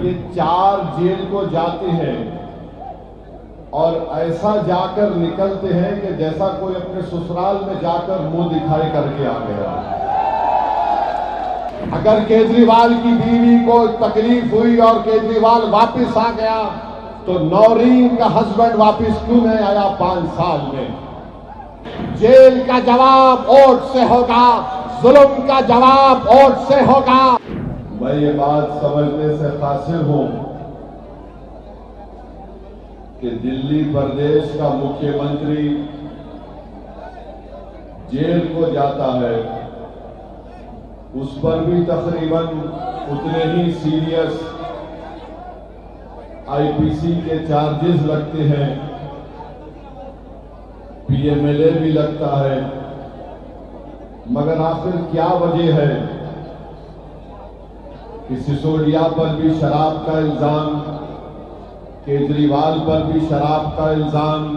ये 4 जेल को जाते हैं और ऐसा जाकर निकलते हैं कि जैसा कोई अपने ससुराल में जाकर मुंह दिखाई करके आ गया। अगर केजरीवाल की बीवी को तकलीफ हुई और केजरीवाल वापस आ गया तो नौरीन का हस्बैंड वापस क्यों नहीं आया 5 साल में? जेल का जवाब वोट से होगा, जुल्म का जवाब वोट से होगा। मैं ये बात समझने से कासिर हूं कि दिल्ली प्रदेश का मुख्यमंत्री जेल को जाता है, उस पर भी तकरीबन उतने ही सीरियस आईपीसी के चार्जेस लगते हैं, पीएमएलए भी लगता है। मगर आखिर क्या वजह है कि सिसोदिया पर भी शराब का इल्जाम, केजरीवाल पर भी शराब का इल्जाम,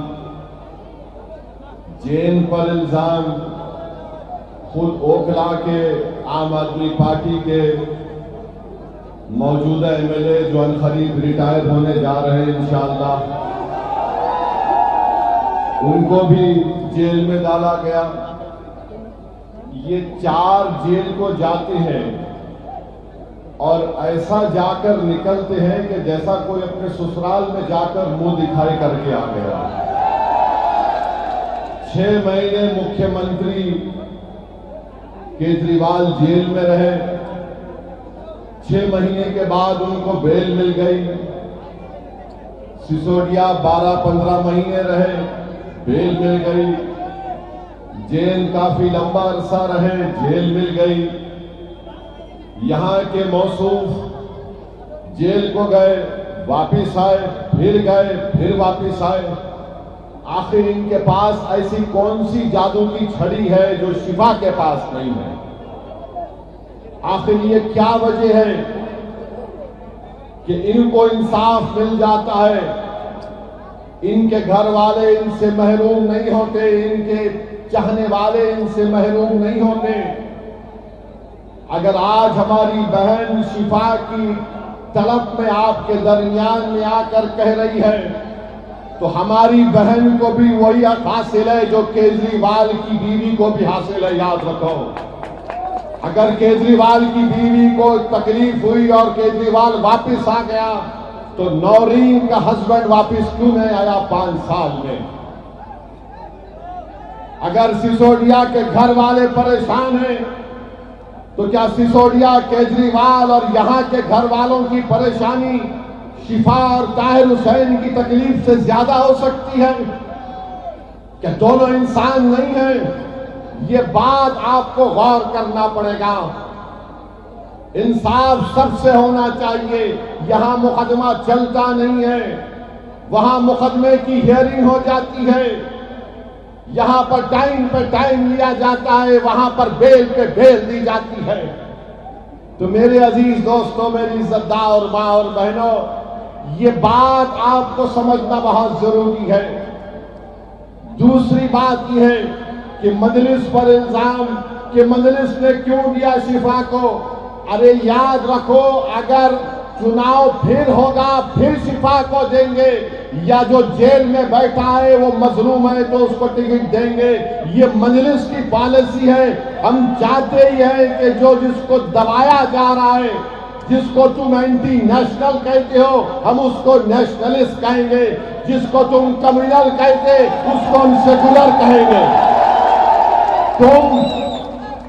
जैन पर इल्जाम, खुद ओखला के आम आदमी पार्टी के मौजूदा एमएलए जो अनकरीब रिटायर होने जा रहे हैं इंशाअल्लाह, उनको भी जेल में डाला गया। ये 4 जेल को जाते हैं और ऐसा जाकर निकलते हैं कि जैसा कोई अपने ससुराल में जाकर मुंह दिखाई करके आ गया। 6 महीने मुख्यमंत्री केजरीवाल जेल में रहे, 6 महीने के बाद उनको बेल मिल गई। सिसोदिया 12-15 महीने रहे, बेल मिल गई। जैन काफी लंबा अरसा रहे, जेल मिल गई। यहां के मौसूफ जेल को गए, वापिस आए, फिर गए, फिर वापिस आए। आखिर इनके पास ऐसी कौन सी जादू की छड़ी है जो शिफा के पास नहीं है? आखिर ये क्या वजह है कि इनको इंसाफ मिल जाता है, इनके घर वाले इनसे महरूम नहीं होते, इनके चाहने वाले इनसे महरूम नहीं होते? अगर आज हमारी बहन शिफा की तलब में आपके दरमियान में आकर कह रही है तो हमारी बहन को भी वही हक हासिल है जो केजरीवाल की बीवी को भी हासिल है। याद रखो, अगर केजरीवाल की बीवी को तकलीफ हुई और केजरीवाल वापस आ गया तो नौरीन का हस्बैंड वापस क्यों नहीं आया 5 साल में? अगर सिसोदिया के घर वाले परेशान हैं तो क्या सिसोदिया, केजरीवाल और यहां के घर वालों की परेशानी शिफा और ताहिर हुसैन की तकलीफ से ज्यादा हो सकती है? क्या दोनों इंसान नहीं हैं? ये बात आपको गौर करना पड़ेगा। इंसाफ सबसे होना चाहिए। यहां मुकदमा चलता नहीं है, वहां मुकदमे की हियरिंग हो जाती है। यहां पर टाइम पे टाइम लिया जाता है, वहां पर बेल पे बेल दी जाती है। तो मेरे अजीज दोस्तों, मेरी इज्जतदार मां और बहनों, ये बात आपको समझना बहुत जरूरी है। दूसरी बात यह है कि मजलिस पर इल्जाम कि मजलिस ने क्यों दिया शिफा को। अरे याद रखो, अगर चुनाव फिर होगा फिर शिफा को देंगे, या जो जेल में बैठा है वो मजलूम है तो उसको टिकट देंगे। ये मजलिस की पॉलिसी है। हम चाहते ही हैं कि जो जिसको दबाया जा रहा है, जिसको तुम एंटी नेशनल कहते हो, हम उसको नेशनलिस्ट कहेंगे। जिसको तुम कम्युनल कहते उसको हम सेकुलर कहेंगे।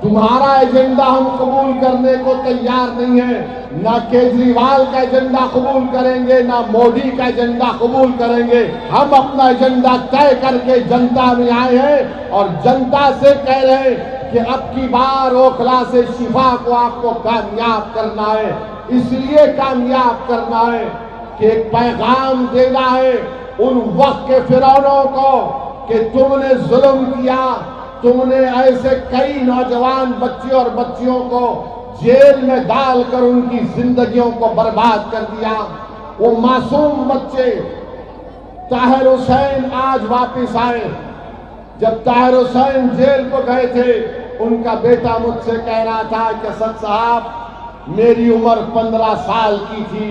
तुम्हारा एजेंडा हम कबूल करने को तैयार नहीं है। ना केजरीवाल का एजेंडा कबूल करेंगे, ना मोदी का एजेंडा कबूल करेंगे। हम अपना एजेंडा तय करके जनता में आए हैं और जनता से कह रहे हैं कि अब की बार ओखला से शिफा को आपको कामयाब करना है। इसलिए कामयाब करना है कि एक पैगाम देना है उन वक्त के फिरौनों को कि तुमने जुल्म किया, तुमने ऐसे कई नौजवान बच्चे और बच्चियों को जेल में डालकर उनकी जिंदगियों को बर्बाद कर दिया। वो मासूम बच्चे ताहिर हुसैन आज वापस आए। जब ताहिर हुसैन जेल को गए थे, उनका बेटा मुझसे कह रहा था कि सद साहब, मेरी उम्र 15 साल की थी,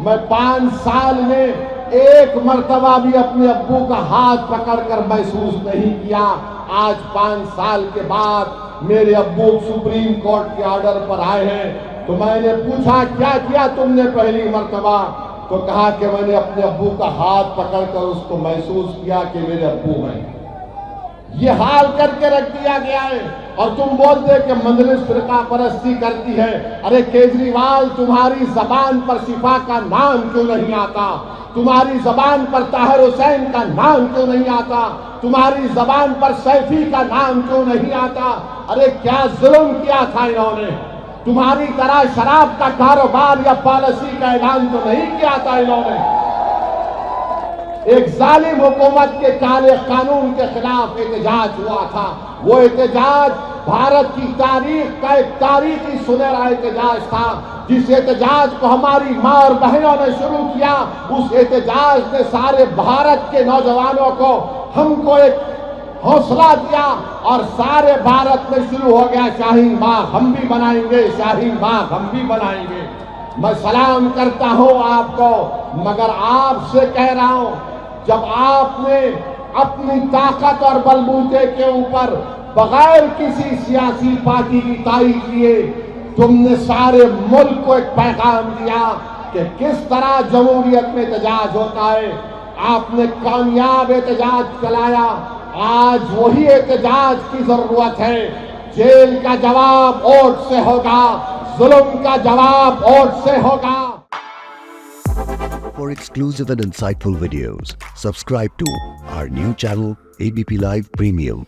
मैं 5 साल में एक मर्तबा भी अपने अब्बू का हाथ पकड़कर महसूस नहीं किया। आज 5 साल के बाद मेरे अब्बू सुप्रीम कोर्ट के ऑर्डर पर आए हैं, तो मैंने पूछा क्या किया तुमने पहली मर्तबा? तो कहा कि मैंने अपने अब्बू का हाथ पकड़कर उसको महसूस किया कि मेरे अब्बू हैं। ये हाल करके रख दिया गया है और तुम बोलते कि मंजलिस फिरका परस्ती करती है। अरे केजरीवाल, तुम्हारी जबान पर शिफा का नाम क्यों नहीं आता? तुम्हारी जबान पर ताहिर हुसैन का नाम क्यों नहीं आता? तुम्हारी जबान पर सैफी का नाम क्यों नहीं आता? अरे क्या जुल्म किया था इन्होंने? तुम्हारी तरह शराब का कारोबार या पॉलिसी का ऐलान तो नहीं किया था इन्होंने। एक जालिम हुकूमत के काले कानून के खिलाफ एहतजाज हुआ था। वो एहतजाज भारत की तारीख का एक तारीखी सुनहरा एहतजाज था। जिस एहतजाज को हमारी माँ और बहनों ने शुरू किया, उस एहतजाज ने सारे भारत के नौजवानों को, हमको एक हौसला दिया और सारे भारत में शुरू हो गया शाहीन बाग हम भी बनाएंगे, शाहीन बाग हम भी बनाएंगे। मैं सलाम करता हूं आपको, मगर आपसे कह रहा हूं, जब आपने अपनी ताकत और बलबूते के ऊपर बगैर किसी सियासी पार्टी की तारीफ लिए तुमने सारे मुल्क को एक पैगाम दिया कि किस तरह जमहूरियत में एहतजाज होता है। आपने कामयाब एहतजाज चलाया। आज वही एहतजाज की जरूरत है। जेल का जवाब वोट से होगा, जुल्म का जवाब वोट से होगा। For exclusive and insightful videos, subscribe to our new channel ABP Live Premium.